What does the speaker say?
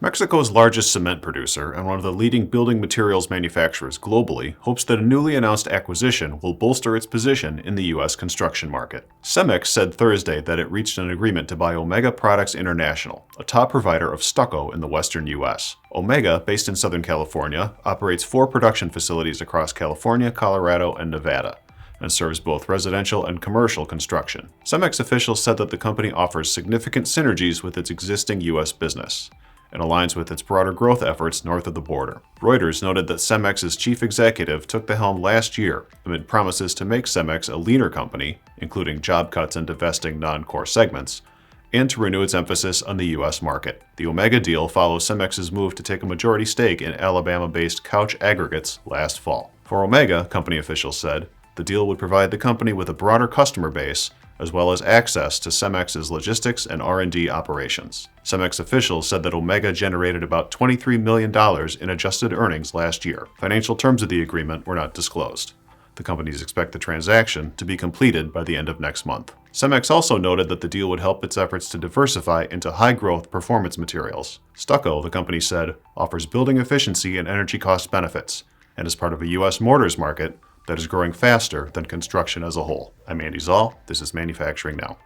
Mexico's largest cement producer and one of the leading building materials manufacturers globally hopes that a newly announced acquisition will bolster its position in the U.S. construction market. Cemex said Thursday that it reached an agreement to buy Omega Products International, a top provider of stucco in the western U.S. Omega, based in Southern California, operates 4 production facilities across California, Colorado, and Nevada, and serves both residential and commercial construction. Cemex officials said that the company offers significant synergies with its existing U.S. business and aligns with its broader growth efforts north of the border. Reuters noted that Cemex's chief executive took the helm last year amid promises to make Cemex a leaner company, including job cuts and divesting non-core segments, and to renew its emphasis on the U.S. market. The Omega deal follows Cemex's move to take a majority stake in Alabama-based Couch Aggregates last fall. For Omega, company officials said, the deal would provide the company with a broader customer base as well as access to Cemex's logistics and R&D operations. Cemex officials said that Omega generated about $23 million in adjusted earnings last year. Financial terms of the agreement were not disclosed. The companies expect the transaction to be completed by the end of next month. Cemex also noted that the deal would help its efforts to diversify into high-growth performance materials. Stucco, the company said, offers building efficiency and energy cost benefits, and is part of a U.S. mortars market that is growing faster than construction as a whole. I'm Andy Zoll. This is Manufacturing Now.